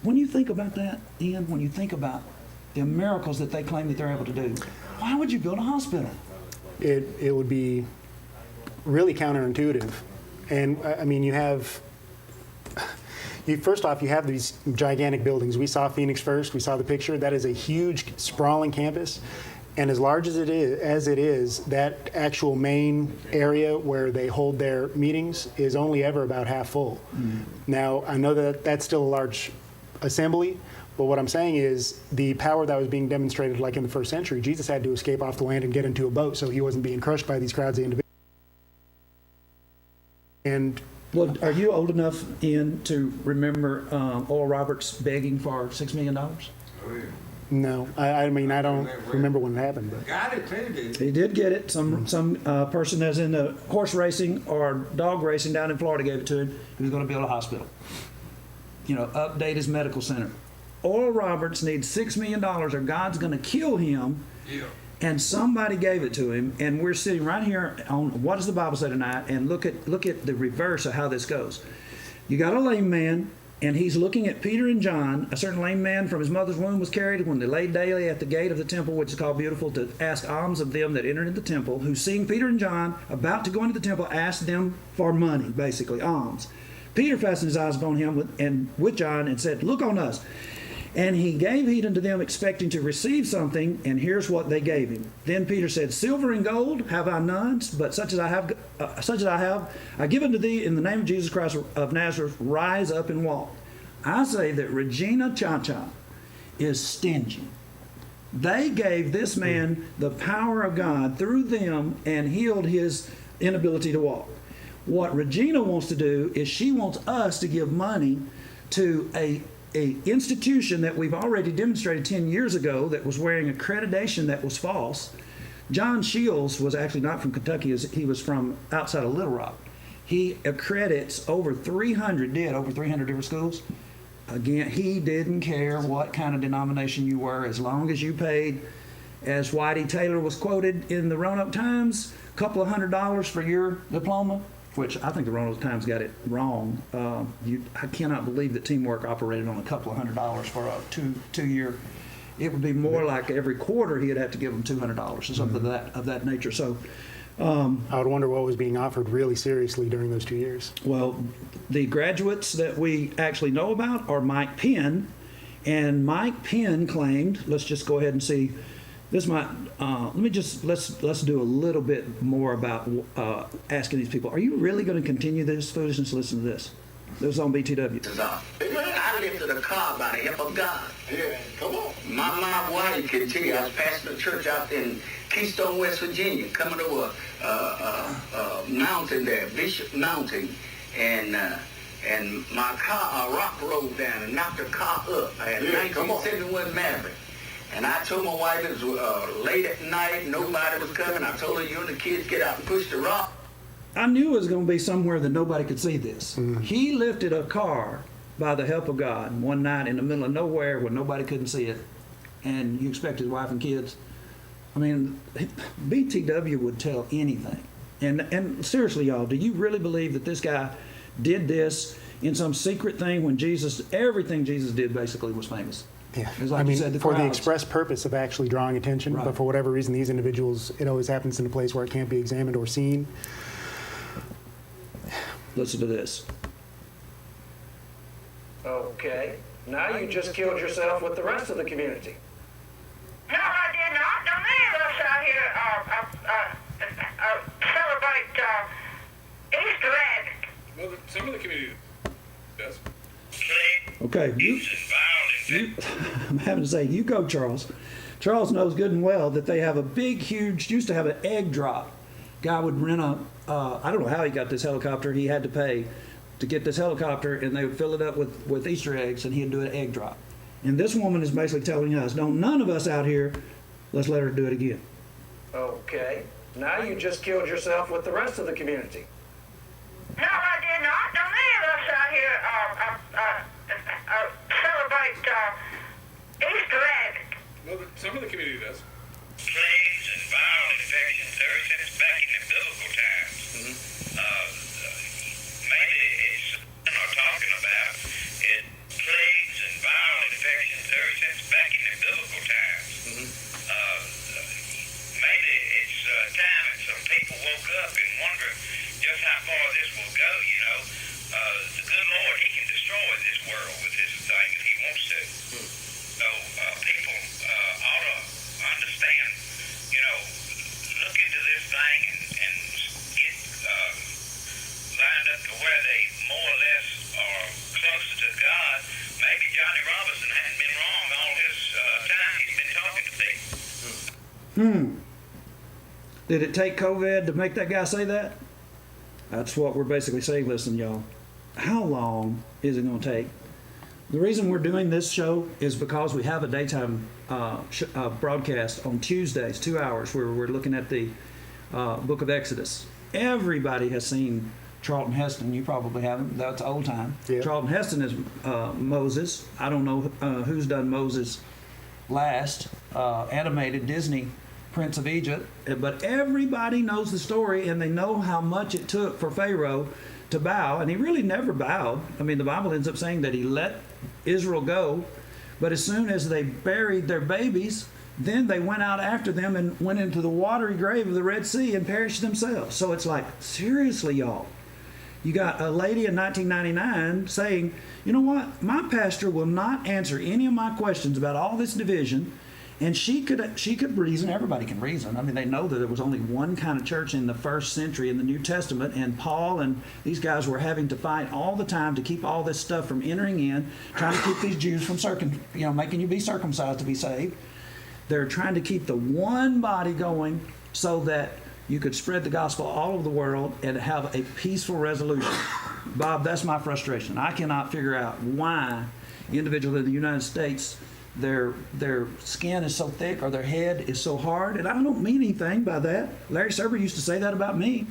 when you think about that, Ian, when you think about the miracles that they claim that they're able to do, why would you build a hospital? It would be really counterintuitive. And I mean, first off, you have these gigantic buildings. We saw Phoenix First. We saw the picture. That is a huge, sprawling campus. And as large as it is, that actual main area where they hold their meetings is only ever about half full. Now, I know that that's still a large assembly, but what I'm saying is the power that was being demonstrated, like in the first century, Jesus had to escape off the land and get into a boat so he wasn't being crushed by these crowds of individuals. And well, are you old enough, Ian, to remember Oral Roberts begging for $6 million? Oh, yeah. No, I mean, I don't remember when it happened. But got it too, he did get it. Some person that's in the horse racing or dog racing down in Florida gave it to him. He was going to build a hospital. Update his medical center. Oral Roberts needs $6 million or God's going to kill him. Yeah. And somebody gave it to him, and we're sitting right here on What Does the Bible Say Tonight, and look at the reverse of how this goes. You got a lame man, and he's looking at Peter and John. A certain lame man from his mother's womb was carried when they laid daily at the gate of the temple, which is called Beautiful, to ask alms of them that entered into the temple, who seeing Peter and John about to go into the temple, asked them for money, basically, alms. Peter fastened his eyes upon him with John and said, "Look on us." And he gave heed unto them, expecting to receive something, and here's what they gave him. Then Peter said, Silver and gold have I none, but such as I have, I give unto thee in the name of Jesus Christ of Nazareth, rise up and walk. I say that Regina Cha-Cha is stingy. They gave this man the power of God through them and healed his inability to walk. What Regina wants to do is she wants us to give money to a institution that we've already demonstrated 10 years ago that was wearing accreditation that was false. John Shields was actually not from Kentucky. He was from outside of Little Rock. He accredits over 300 different schools. Again, he didn't care what kind of denomination you were, as long as you paid, as Whitey Taylor was quoted in the Roanoke Times, a couple of $100 for your diploma, which I think the Roanoke Times got it wrong. I cannot believe that Teamwork operated on a couple of $100 for a two-year. It would be more like every quarter he'd have to give them $200 or something of that nature. So I would wonder what was being offered really seriously during those 2 years. Well, the graduates that we actually know about are Mike Penn, and Mike Penn claimed, let's just go ahead and see. This might, let's do a little bit more about asking these people, are you really going to continue this foolishness? Listen to this. This was on BTW. I lifted a car by the help of God. Yeah, come on. My wife can tell you, I was pastoring a church out in Keystone, West Virginia, coming over a mountain there, Bishop Mountain, and my car, a rock rolled down and knocked the car up. I had a 1971 Maverick. And I told my wife it was late at night, nobody was coming. I told her, you and the kids get out and push the rock. I knew it was going to be somewhere that nobody could see this. Mm-hmm. He lifted a car by the help of God one night in the middle of nowhere where nobody couldn't see it. And you expect his wife and kids. I mean, BTW would tell anything. And seriously, y'all, do you really believe that this guy did this in some secret thing when everything Jesus did basically was famous? Yeah, like I mean, said, for the express purpose of actually drawing attention, right. But for whatever reason, these individuals, it always happens in a place where it can't be examined or seen. Listen to this. Okay, now you just killed yourself with the rest of the community. No, I did not. Now, many of us out here celebrate Easter egg. Well, some of the community does. Okay, I'm having to say, you go, Charles. Charles knows good and well that they have a big, huge, used to have an egg drop. Guy would rent I don't know how he got this helicopter. He had to pay to get this helicopter, and they would fill it up with Easter eggs, and he'd do an egg drop. And this woman is basically telling us, no, none of us out here, let's let her do it again. Okay, now you just killed yourself with the rest of the community. No, I did not. Now, many of us out here celebrate Easter egg. Well, some of the community does. Plagues and viral infections ever since back in the biblical times. Maybe it's what I'm talking about is plagues and viral infections ever since back in the biblical times. Maybe it's time that some people woke up and wonder just how far this will go, you know. The good Lord, he can destroy this world with his thing if he wants to. So people ought to understand, you know, look into this thing and get lined up to where they more or less are closer to God. Maybe Johnny Robertson hadn't been wrong all his time he's been talking to people. Did it take COVID to make that guy say that? That's what we're basically saying. Listen, y'all, how long is it going to take? The reason we're doing this show is because we have a daytime broadcast on Tuesdays, 2 hours, where we're looking at the book of Exodus. Everybody has seen Charlton Heston. You probably haven't. That's old time. Yeah. Charlton Heston is Moses. I don't know who's done Moses last. Animated Disney Prince of Egypt. But everybody knows the story, and they know how much it took for Pharaoh to bow, and he really never bowed. I mean, the Bible ends up saying that he let Israel go, but as soon as they buried their babies, then they went out after them and went into the watery grave of the Red Sea and perished themselves. So it's like, seriously, y'all, You got a lady in 1999 saying, you know what, my pastor will not answer any of my questions about all this division. And she could reason. Everybody can reason. I mean, they know that there was only one kind of church in the first century in the New Testament, and Paul and these guys were having to fight all the time to keep all this stuff from entering in, trying to keep these Jews from making you be circumcised to be saved. They're trying to keep the one body going so that you could spread the gospel all over the world and have a peaceful resolution. Bob, that's my frustration. I cannot figure out why individuals in the United States, their skin is so thick or their head is so hard. And I don't mean anything by that. Larry Serber used to say that about me.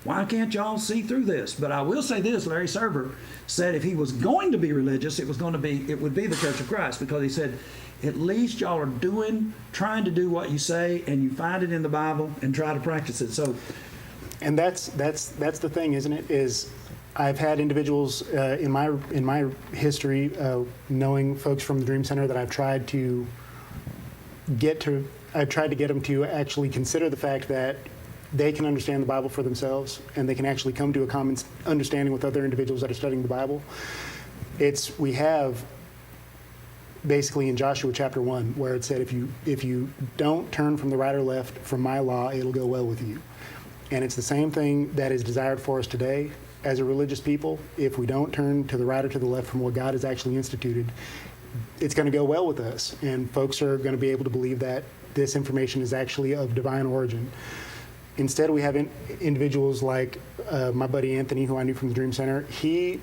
Why can't y'all see through this? But I will say this, Larry Serber said if he was going to be religious, it would be the Church of Christ, because he said, at least y'all are trying to do what you say, and you find it in the Bible and try to practice it. So, and that's the thing, isn't it? Is I've had individuals in my history, knowing folks from the Dream Center, that I've tried to get them to actually consider the fact that they can understand the Bible for themselves, and they can actually come to a common understanding with other individuals that are studying the Bible. We have basically in Joshua chapter 1, where it said, if you don't turn from the right or left from my law, it'll go well with you. And it's the same thing that is desired for us today as a religious people. If we don't turn to the right or to the left from what God has actually instituted, it's going to go well with us. And folks are going to be able to believe that this information is actually of divine origin. Instead, we have individuals like my buddy Anthony, who I knew from the Dream Center. He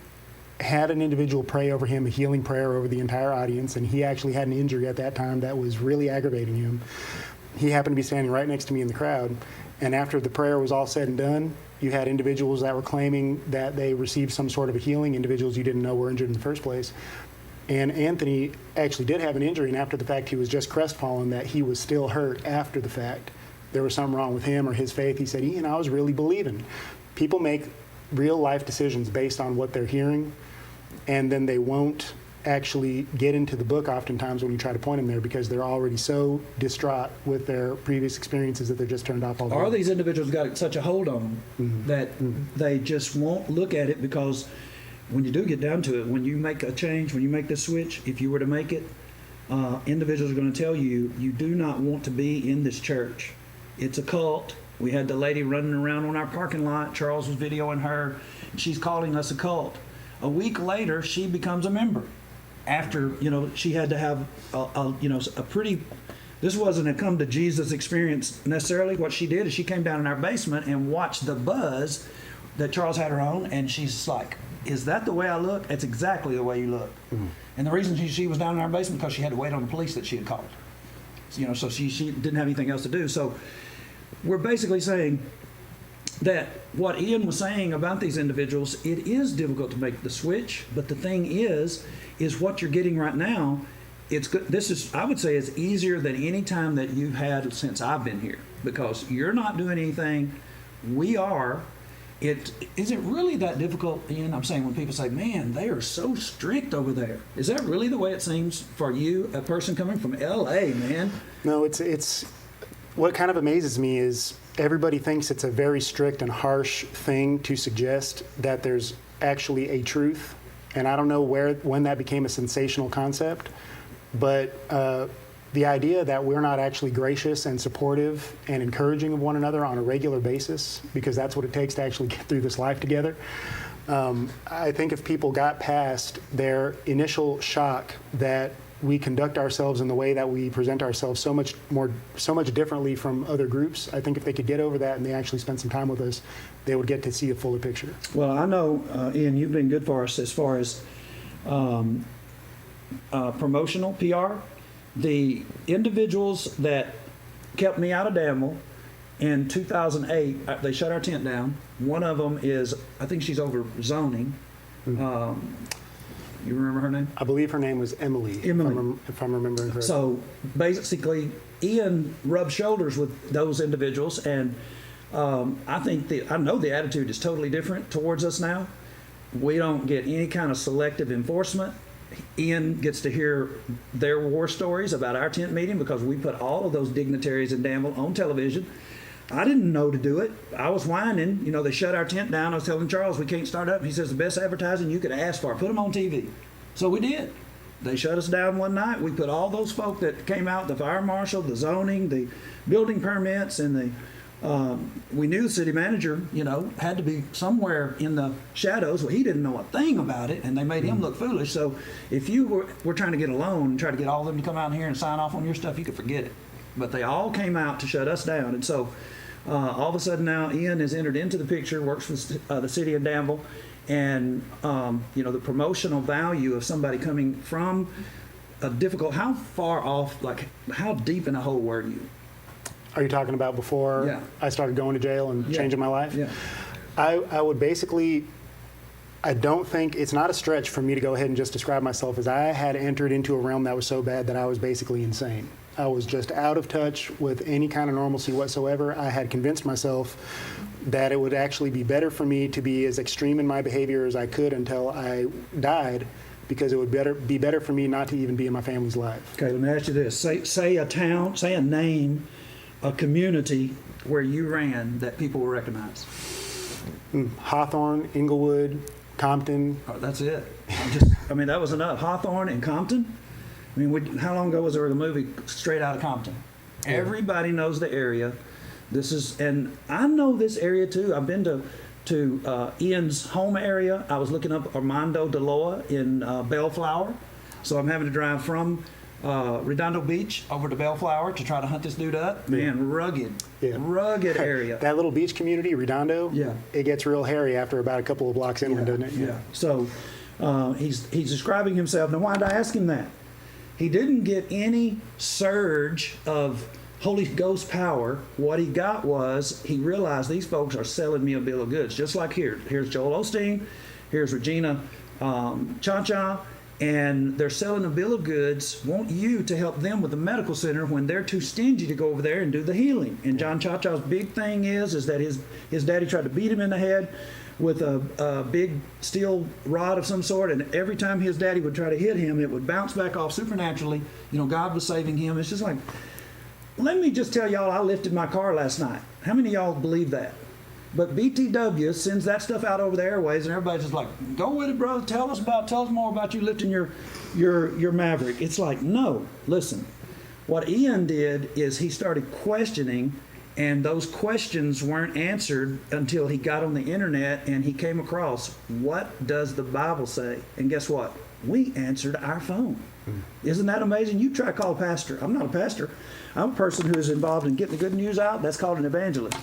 had an individual pray over him, a healing prayer over the entire audience, and he actually had an injury at that time that was really aggravating him. He happened to be standing right next to me in the crowd, and after the prayer was all said and done, you had individuals that were claiming that they received some sort of a healing, individuals you didn't know were injured in the first place. And Anthony actually did have an injury, and after the fact, he was just crestfallen that he was still hurt after the fact. There was something wrong with him or his faith. He said, Ian, I was really believing. People make real life decisions based on what they're hearing, and then they won't actually get into the book oftentimes when you try to point them there, because they're already so distraught with their previous experiences that they're just turned off all the way. Or these individuals got such a hold on them that they just won't look at it, because when you do get down to it, when you make a change, when you make the switch, if you were to make it, individuals are going to tell you, you do not want to be in this church. It's a cult. We had the lady running around on our parking lot. Charles was videoing her. She's calling us a cult. A week later, she becomes a member. After, she had to have a pretty, this wasn't a come to Jesus experience necessarily. What she did is she came down in our basement and watched the buzz that Charles had her on, and she's like, is that the way I look? It's exactly the way you look. Mm-hmm. And the reason she was down in our basement because she had to wait on the police that she had called. So she didn't have anything else to do. So we're basically saying that what Ian was saying about these individuals, it is difficult to make the switch, but the thing is what you're getting right now, it's good. This is, I would say, it's easier than any time that you've had since I've been here, because you're not doing anything. We are. Is it really that difficult, Ian? I'm saying when people say, man, they are so strict over there. Is that really the way it seems for you, a person coming from L.A., man? No, it's what kind of amazes me is everybody thinks it's a very strict and harsh thing to suggest that there's actually a truth. And I don't know when that became a sensational concept, but the idea that we're not actually gracious and supportive and encouraging of one another on a regular basis, because that's what it takes to actually get through this life together. I think if people got past their initial shock that we conduct ourselves in the way that we present ourselves so much differently from other groups, I think if they could get over that and they actually spend some time with us, they would get to see a fuller picture. Well, I know, Ian, you've been good for us as far as promotional PR. The individuals that kept me out of Danville in 2008, they shut our tent down. One of them is, I think she's over zoning. You remember her name? I believe her name was Emily. If I'm remembering correctly. So basically, Ian rubbed shoulders with those individuals, and I know the attitude is totally different towards us now. We don't get any kind of selective enforcement. Ian gets to hear their war stories about our tent meeting because we put all of those dignitaries in Danville on television. I didn't know to do it. I was whining. You know, they shut our tent down. I was telling Charles, we can't start up. He says, the best advertising you could ask for, put them on TV. So we did. They shut us down one night. We put all those folk that came out, the fire marshal, the zoning, the building permits, and we knew the city manager, you know, had to be somewhere in the shadows. Well, he didn't know a thing about it, and they made him look foolish. So if you were trying to get a loan and try to get all of them to come out here and sign off on your stuff, you could forget it. But they all came out to shut us down. And so all of a sudden now Ian has entered into the picture, works for the city of Danville. And, you know, the promotional value of somebody coming from a difficult, how far off, like how deep in a hole were you? Are you talking about before I started going to jail and changing my life? Yeah. I would basically, I don't think, it's not a stretch for me to go ahead and just describe myself as I had entered into a realm that was so bad that I was basically insane. I was just out of touch with any kind of normalcy whatsoever. I had convinced myself that it would actually be better for me to be as extreme in my behavior as I could until I died, because it would be better for me not to even be in my family's life. Okay, let me ask you this. Say a town, say a name, a community where you ran that people will recognize. Hawthorne, Inglewood, Compton. Oh, that's it. I mean, that was enough. Hawthorne and Compton? I mean, how long ago was there the movie Straight Outta Compton? Yeah. Everybody knows the area. And I know this area too. I've been to Ian's home area. I was looking up Armando Deloa in Bellflower. So I'm having to drive from Redondo Beach over to Bellflower to try to hunt this dude up. Man, rugged area. That little beach community, Redondo, it gets real hairy after about a couple of blocks inland, doesn't it? Yeah. So he's describing himself. Now, why did I ask him that? He didn't get any surge of Holy Ghost power. What he got was he realized these folks are selling me a bill of goods, just like here. Here's Joel Osteen, here's Regina Cha-Cha, and they're selling a bill of goods, want you to help them with the medical center when they're too stingy to go over there and do the healing. And John Cha-Cha's big thing is that his daddy tried to beat him in the head with a big steel rod of some sort, and every time his daddy would try to hit him, it would bounce back off supernaturally. You know, God was saving him. It's just like, let me just tell y'all, I lifted my car last night. How many of y'all believe that? But BTW sends that stuff out over the airways, and everybody's just like, go with it, brother. Tell us more about you lifting your Maverick. It's like, no, listen. What Ian did is he started questioning, and those questions weren't answered until he got on the internet and he came across, what does the Bible say? And guess what? We answered our phone. Isn't that amazing? You try to call a pastor. I'm not a pastor. I'm a person who is involved in getting the good news out. That's called an evangelist.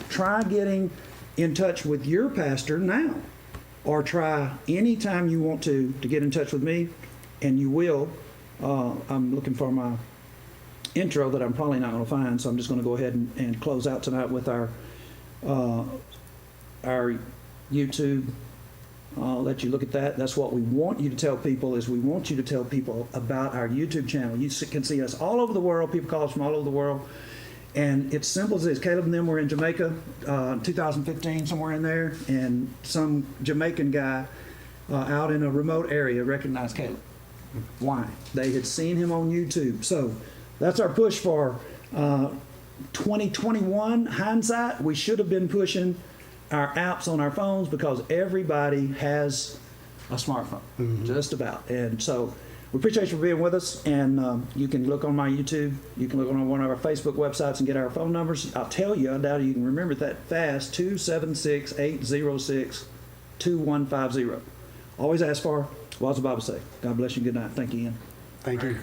Try getting in touch with your pastor now, or try anytime you want to get in touch with me, and you will. I'm looking for my intro that I'm probably not going to find, so I'm just going to go ahead and close out tonight with our YouTube. I'll let you look at that. That's what we want you to tell people, is we want you to tell people about our YouTube channel. You can see us all over the world. People call us from all over the world. And it's simple as this. Caleb and them were in Jamaica in 2015, somewhere in there, and some Jamaican guy out in a remote area recognized Caleb. Why? They had seen him on YouTube. So that's our push for 2021 hindsight. We should have been pushing our apps on our phones, because everybody has a smartphone, just about. And so we appreciate you for being with us, and you can look on my YouTube, you can look on one of our Facebook websites and get our phone numbers. I'll tell you, I doubt you can remember it that fast, 276-806-2150. Always ask for, what's the Bible say? God bless you, good night. Thank you, Ian. Thank you.